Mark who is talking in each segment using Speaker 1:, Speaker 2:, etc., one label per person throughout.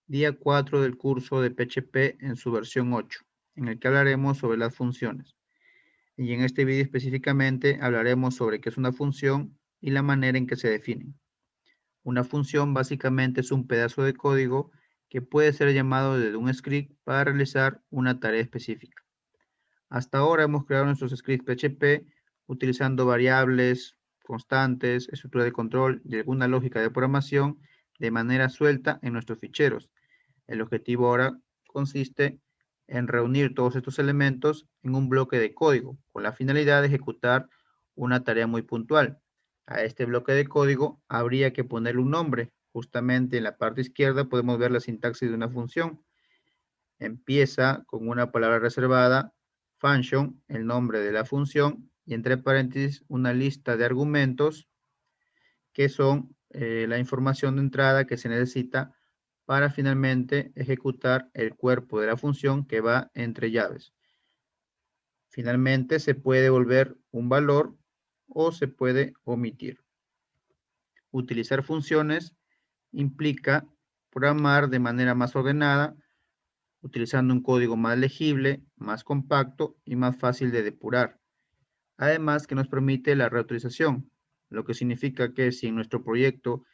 Speaker 1: Día 4 del curso de PHP en su versión 8, en el que hablaremos sobre las funciones. Y en este vídeo específicamente hablaremos sobre qué es una función y la manera en que se definen. Una función básicamente es un pedazo de código que puede ser llamado desde un script para realizar una tarea específica. Hasta ahora hemos creado nuestros scripts PHP utilizando variables, constantes, estructura de control y alguna lógica de programación de manera suelta en nuestros ficheros. El objetivo ahora consiste en reunir todos estos elementos en un bloque de código con la finalidad de ejecutar una tarea muy puntual. A este bloque de código habría que ponerle un nombre. Justamente en la parte izquierda podemos ver la sintaxis de una función. Empieza con una palabra reservada, function, el nombre de la función, y entre paréntesis una lista de argumentos que son la información de entrada que se necesita para finalmente ejecutar el cuerpo de la función que va entre llaves. Finalmente se puede devolver un valor o se puede omitir. Utilizar funciones implica programar de manera más ordenada, utilizando un código más legible, más compacto y más fácil de depurar. Además que nos permite la reutilización, lo que significa que si en nuestro proyecto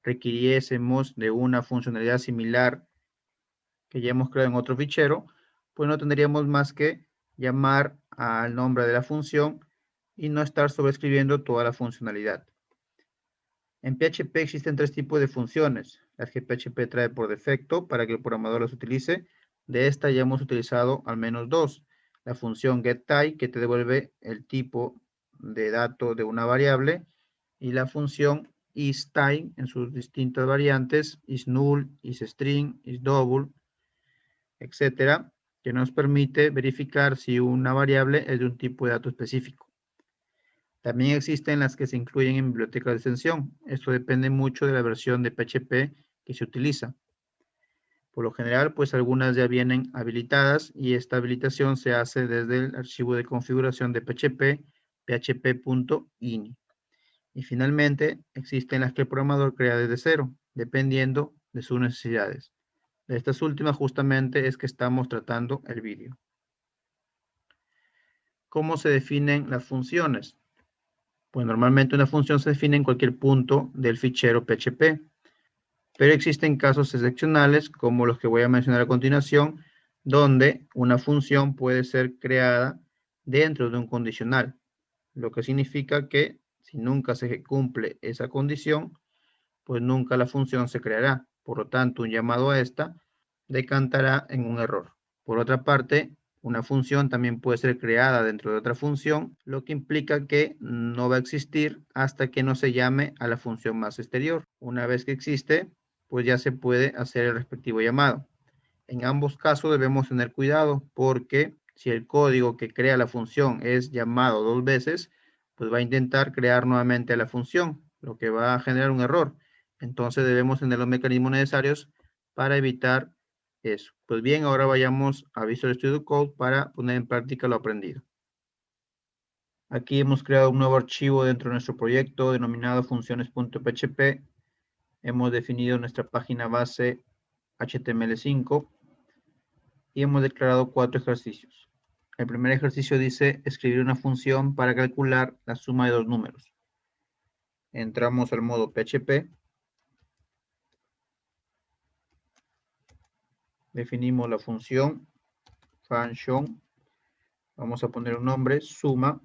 Speaker 1: requiriésemos de una funcionalidad similar que ya hemos creado en otro fichero, pues no tendríamos más que llamar al nombre de la función y no estar sobreescribiendo toda la funcionalidad. En PHP existen tres tipos de funciones, las que PHP trae por defecto para que el programador las utilice. De esta ya hemos utilizado al menos dos. La función getType, que te devuelve el tipo de dato de una variable, y la función isType en sus distintas variantes, isNull, isString, isDouble, etcétera, que nos permite verificar si una variable es de un tipo de dato específico. También existen las que se incluyen en bibliotecas de extensión. Esto depende mucho de la versión de PHP que se utiliza. Por lo general, pues algunas ya vienen habilitadas y esta habilitación se hace desde el archivo de configuración de PHP, php.ini. Y finalmente, existen las que el programador crea desde cero, dependiendo de sus necesidades. De estas últimas justamente es que estamos tratando el vídeo. ¿Cómo se definen las funciones? Pues normalmente una función se define en cualquier punto del fichero PHP, pero existen casos excepcionales como los que voy a mencionar a continuación, donde una función puede ser creada dentro de un condicional, lo que significa que si nunca se cumple esa condición, pues nunca la función se creará. Por lo tanto, un llamado a esta decantará en un error. Por otra parte, una función también puede ser creada dentro de otra función, lo que implica que no va a existir hasta que no se llame a la función más exterior. Una vez que existe, pues ya se puede hacer el respectivo llamado. En ambos casos debemos tener cuidado porque si el código que crea la función es llamado dos veces, pues va a intentar crear nuevamente la función, lo que va a generar un error. Entonces debemos tener los mecanismos necesarios para evitar eso. Pues bien, ahora vayamos a Visual Studio Code para poner en práctica lo aprendido. Aquí hemos creado un nuevo archivo dentro de nuestro proyecto denominado funciones.php. Hemos definido nuestra página base HTML5 y hemos declarado 4 ejercicios. El primer ejercicio dice escribir una función para calcular la suma de dos números. Entramos al modo PHP. Definimos la función function. Vamos a poner un nombre, suma.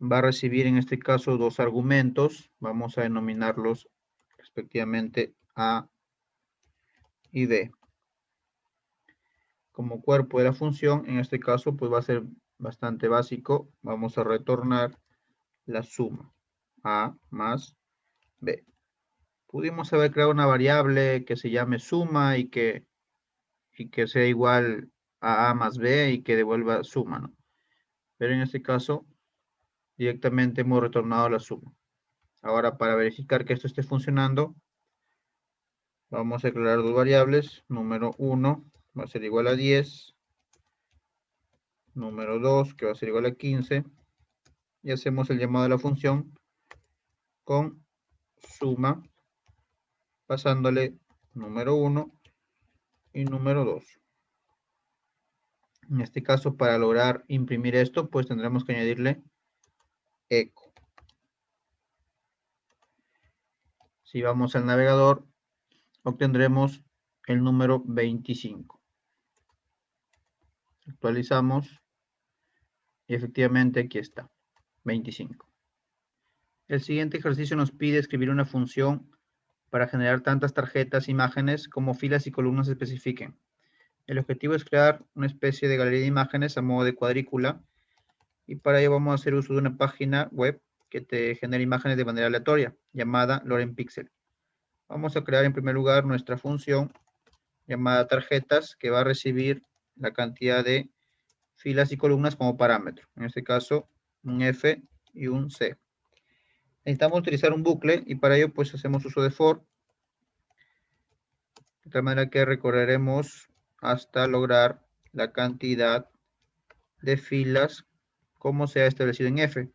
Speaker 1: Va a recibir en este caso dos argumentos. Vamos a denominarlos respectivamente A y B. Como cuerpo de la función, en este caso, pues va a ser bastante básico. Vamos a retornar la suma. A más B. Pudimos haber creado una variable que se llame suma y que sea igual a A más B y que devuelva suma, ¿no? Pero en este caso, directamente hemos retornado la suma. Ahora, para verificar que esto esté funcionando, vamos a declarar dos variables. Número 1 va a ser igual a 10. Número 2, que va a ser igual a 15. Y hacemos el llamado de la función con suma pasándole número 1 y número 2. En este caso, para lograr imprimir esto, pues tendremos que añadirle eco. Si vamos al navegador, obtendremos el número 25. Actualizamos y efectivamente aquí está, 25. El siguiente ejercicio nos pide escribir una función para generar tantas tarjetas, imágenes como filas y columnas se especifiquen. El objetivo es crear una especie de galería de imágenes a modo de cuadrícula y para ello vamos a hacer uso de una página web que te genera imágenes de manera aleatoria llamada LoremPixel. Vamos a crear en primer lugar nuestra función llamada tarjetas que va a recibir la cantidad de filas y columnas como parámetro. En este caso un F y un C. Necesitamos utilizar un bucle y para ello pues hacemos uso de for, de tal manera que recorreremos hasta lograr la cantidad de filas como se ha establecido en F.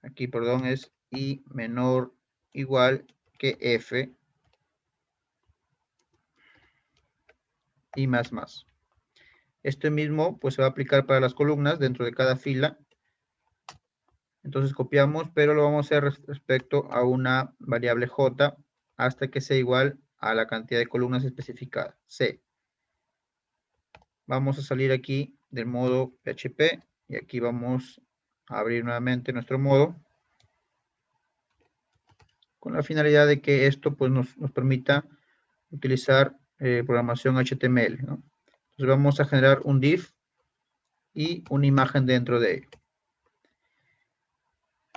Speaker 1: Aquí, perdón, es I menor igual que F y más más. Este mismo pues se va a aplicar para las columnas dentro de cada fila. Entonces copiamos, pero lo vamos a hacer respecto a una variable j hasta que sea igual a la cantidad de columnas especificada, C. Vamos a salir aquí del modo PHP y aquí vamos a abrir nuevamente nuestro modo con la finalidad de que esto pues nos permita utilizar programación HTML, ¿no? Entonces vamos a generar un div y una imagen dentro de él.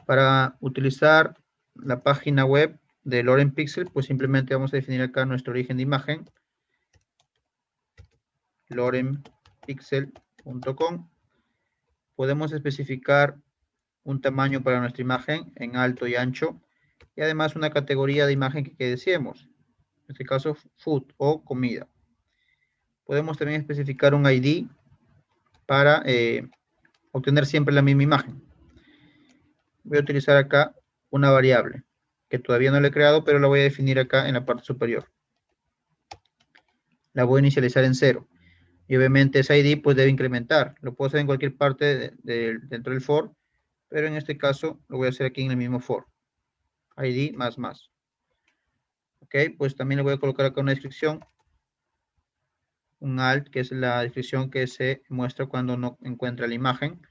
Speaker 1: Para utilizar la página web de LoremPixel, pues simplemente vamos a definir acá nuestro origen de imagen, lorempixel.com. Podemos especificar un tamaño para nuestra imagen en alto y ancho, y además una categoría de imagen que deseemos, en este caso food o comida. Podemos también especificar un ID para obtener siempre la misma imagen. Voy a utilizar acá una variable que todavía no la he creado, pero la voy a definir acá en la parte superior. La voy a inicializar en 0. Y obviamente ese ID pues debe incrementar. Lo puedo hacer en cualquier parte dentro del for, pero en este caso lo voy a hacer aquí en el mismo for. ID más más. Ok, pues también le voy a colocar acá una descripción. Un alt, que es la descripción que se muestra cuando no encuentra la imagen.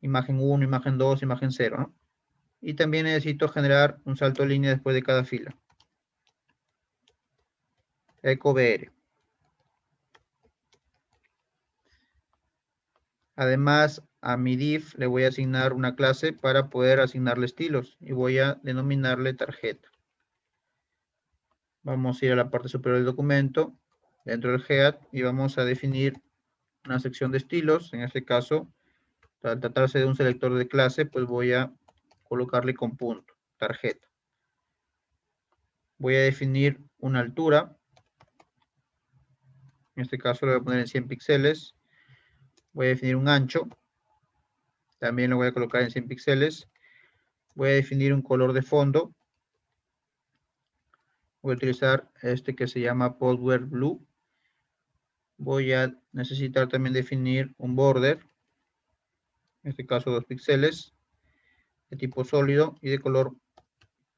Speaker 1: Imagen 1, imagen 2, imagen 0, ¿no? Y también necesito generar un salto de línea después de cada fila. Eco BR. Además, a mi div le voy a asignar una clase para poder asignarle estilos y voy a denominarle tarjeta. Vamos a ir a la parte superior del documento, dentro del head, y vamos a definir una sección de estilos. En este caso, al tratarse de un selector de clase, pues voy a colocarle con punto, tarjeta. Voy a definir una altura. En este caso lo voy a poner en 100 píxeles. Voy a definir un ancho. También lo voy a colocar en 100 píxeles. Voy a definir un color de fondo. Voy a utilizar este que se llama Podware Blue. Voy a necesitar también definir un border. En este caso 2 píxeles. De tipo sólido y de color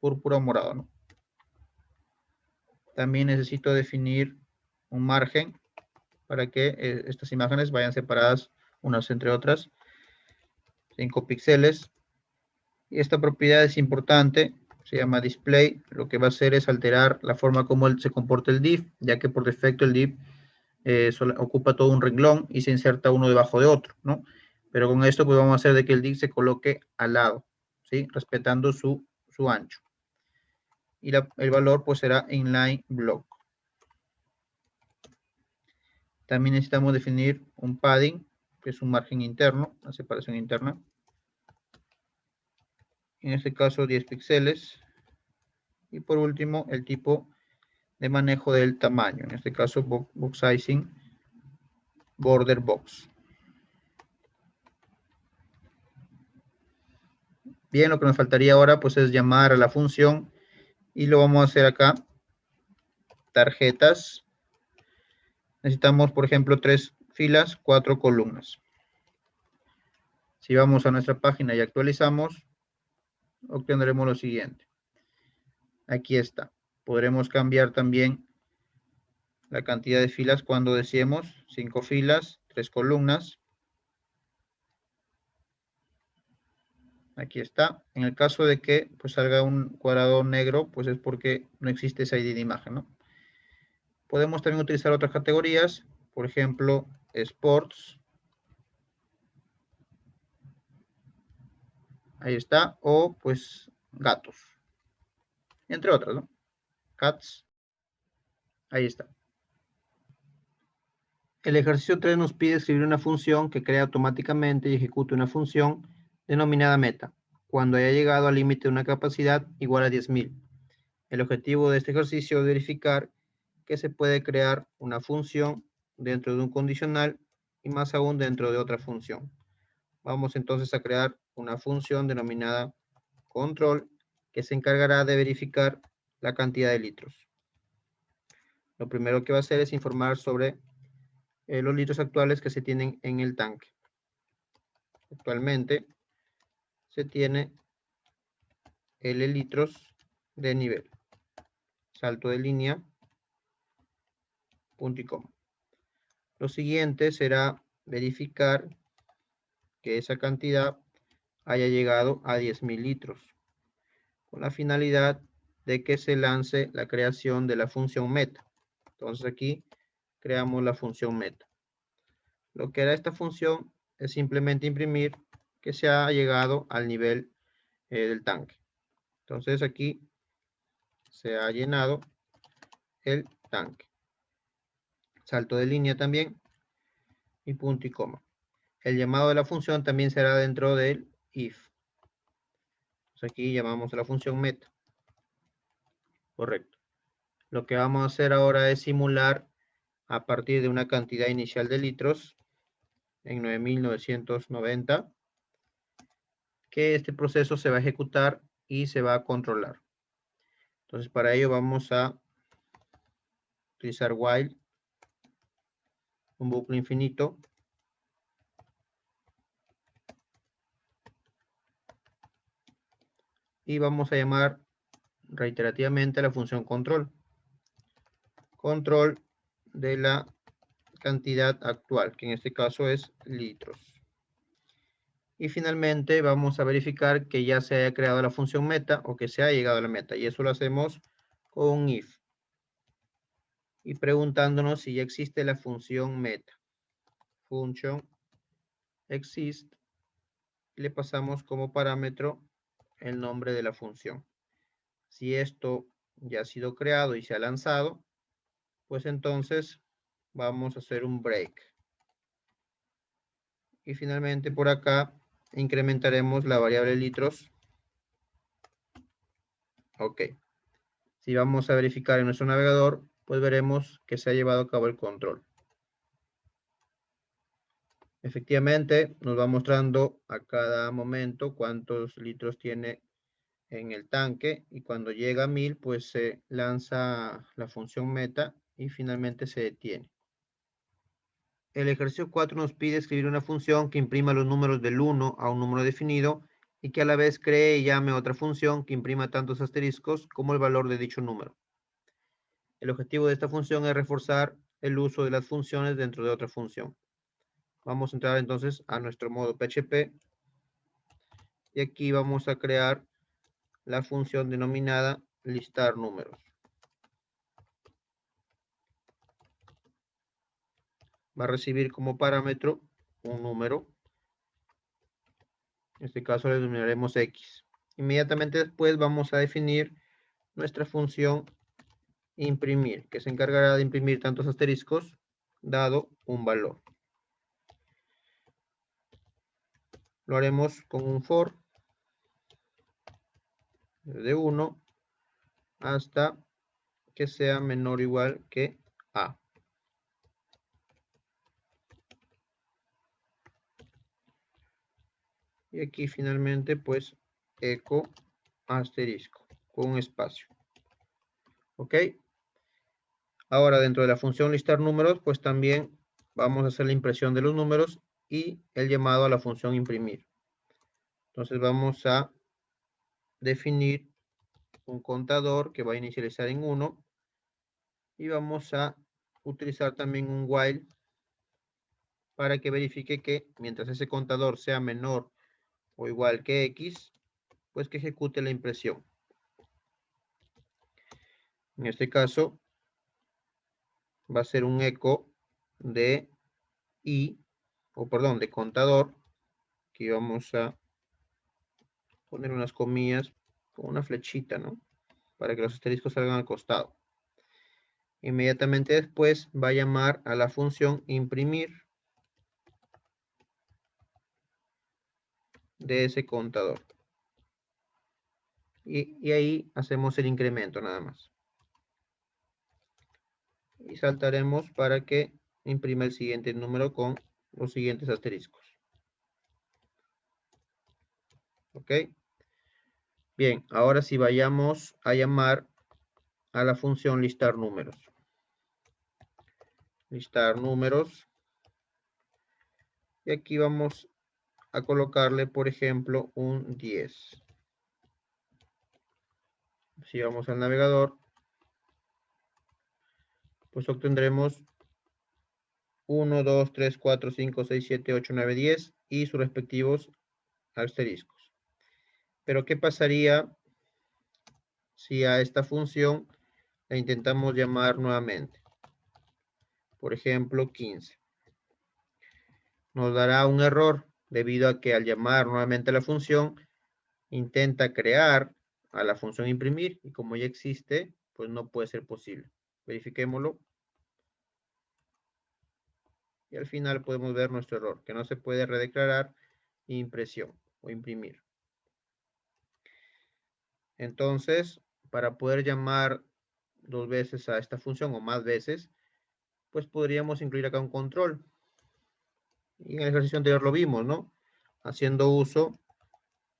Speaker 1: púrpura o morado, ¿no? También necesito definir un margen para que estas imágenes vayan separadas unas entre otras. 5 píxeles. Y esta propiedad es importante, se llama display. Lo que va a hacer es alterar la forma como se comporta el div, ya que por defecto el div ocupa todo un renglón y se inserta uno debajo de otro, ¿no? Pero con esto pues vamos a hacer de que el div se coloque al lado, ¿sí? Respetando su ancho. Y el valor pues será inline block. También necesitamos definir un padding, que es un margen interno, la separación interna. En este caso 10 píxeles. Y por último el tipo de manejo del tamaño, en este caso box sizing border box. Bien, lo que nos faltaría ahora pues es llamar a la función Y lo vamos a hacer acá. Tarjetas. Necesitamos, por ejemplo, 3 filas, 4 columnas. Si vamos a nuestra página y actualizamos, obtendremos lo siguiente. Aquí está. Podremos cambiar también la cantidad de filas cuando deseemos. 5 filas, 3 columnas. Aquí está. En el caso de que pues, salga un cuadrado negro, pues es porque no existe esa ID de imagen, ¿no? Podemos también utilizar otras categorías, por ejemplo, Sports. Ahí está. O pues gatos. Entre otras, ¿no? Cats. Ahí está. El ejercicio 3 nos pide escribir una función que crea automáticamente y ejecute una función denominada meta, cuando haya llegado al límite de una capacidad igual a 10.000. El objetivo de este ejercicio es verificar que se puede crear una función dentro de un condicional y más aún dentro de otra función. Vamos entonces a crear una función denominada control que se encargará de verificar la cantidad de litros. Lo primero que va a hacer es informar sobre los litros actuales que se tienen en el tanque. Actualmente se tiene L litros de nivel. Salto de línea, punto y coma. Lo siguiente será verificar que esa cantidad haya llegado a 10.000 litros, con la finalidad de que se lance la creación de la función meta. Entonces aquí creamos la función meta. Lo que hará esta función es simplemente imprimir que se ha llegado al nivel del tanque. Entonces aquí se ha llenado el tanque. Salto de línea también y punto y coma. El llamado de la función también será dentro del if. Entonces aquí llamamos a la función meta. Correcto. Lo que vamos a hacer ahora es simular a partir de una cantidad inicial de litros en 9.990 que este proceso se va a ejecutar y se va a controlar. Entonces para ello vamos a utilizar while, un bucle infinito. Y vamos a llamar reiterativamente a la función control. Control de la cantidad actual, que en este caso es litros. Y finalmente vamos a verificar que ya se haya creado la función meta o que se ha llegado a la meta. Y eso lo hacemos con un if. Y preguntándonos si ya existe la función meta. Function exist. Y le pasamos como parámetro el nombre de la función. Si esto ya ha sido creado y se ha lanzado, pues entonces vamos a hacer un break. Y finalmente por acá incrementaremos la variable litros. Ok. Si vamos a verificar en nuestro navegador, pues veremos que se ha llevado a cabo el control. Efectivamente, nos va mostrando a cada momento cuántos litros tiene en el tanque y cuando llega a 1000, pues se lanza la función meta y finalmente se detiene. El ejercicio 4 nos pide escribir una función que imprima los números del 1 a un número definido y que a la vez cree y llame otra función que imprima tantos asteriscos como el valor de dicho número. El objetivo de esta función es reforzar el uso de las funciones dentro de otra función. Vamos a entrar entonces a nuestro modo PHP y aquí vamos a crear la función denominada listar números. Va a recibir como parámetro un número. En este caso le denominaremos X. Inmediatamente después vamos a definir nuestra función imprimir, que se encargará de imprimir tantos asteriscos dado un valor. Lo haremos con un for de 1 hasta que sea menor o igual que A. Y aquí finalmente pues eco asterisco con un espacio. ¿Ok? Ahora, dentro de la función listar números, pues también vamos a hacer la impresión de los números y el llamado a la función imprimir. Entonces vamos a definir un contador que va a inicializar en 1 y vamos a utilizar también un while para que verifique que mientras ese contador sea menor o igual que X, pues que ejecute la impresión. En este caso va a ser un eco de I, o perdón, de contador. Aquí vamos a poner unas comillas con una flechita, ¿no? Para que los asteriscos salgan al costado. Inmediatamente después va a llamar a la función imprimir de ese contador. Y ahí hacemos el incremento nada más. Y saltaremos para que imprima el siguiente número con los siguientes asteriscos. ¿Ok? Bien, ahora sí vayamos a llamar a la función listar números. Listar números. Y aquí vamos a colocarle, por ejemplo, un 10. Si vamos al navegador, pues obtendremos 1, 2, 3, 4, 5, 6, 7, 8, 9, 10 y sus respectivos asteriscos. Pero ¿qué pasaría si a esta función la intentamos llamar nuevamente? Por ejemplo, 15. Nos dará un error debido a que al llamar nuevamente a la función intenta crear a la función imprimir y como ya existe, pues no puede ser posible. Verifiquémoslo. Y al final podemos ver nuestro error, que no se puede redeclarar impresión o imprimir. Entonces, para poder llamar 2 veces a esta función o más veces, pues podríamos incluir acá un control. Y en el ejercicio anterior lo vimos, ¿no? Haciendo uso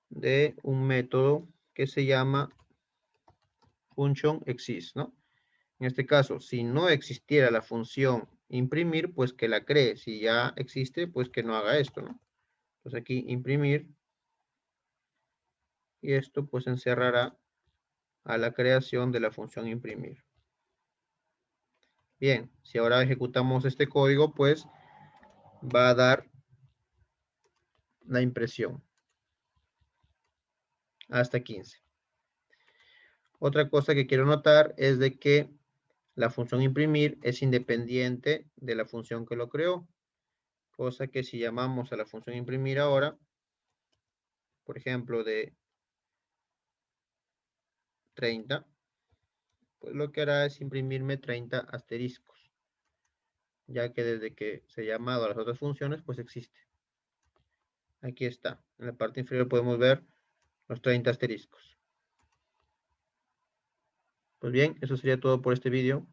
Speaker 1: de un método que se llama function exist, ¿no? En este caso, si no existiera la función imprimir, pues que la cree. Si ya existe, pues que no haga esto, ¿no? Entonces aquí imprimir. Y esto pues encerrará a la creación de la función imprimir. Bien, si ahora ejecutamos este código, pues va a dar la impresión hasta 15. Otra cosa que quiero notar es de que la función imprimir es independiente de la función que lo creó. Cosa que si llamamos a la función imprimir ahora, por ejemplo de 30, pues lo que hará es imprimirme 30 asteriscos. Ya que desde que se ha llamado a las otras funciones, pues existe. Aquí está. En la parte inferior podemos ver los 30 asteriscos. Pues bien, eso sería todo por este vídeo.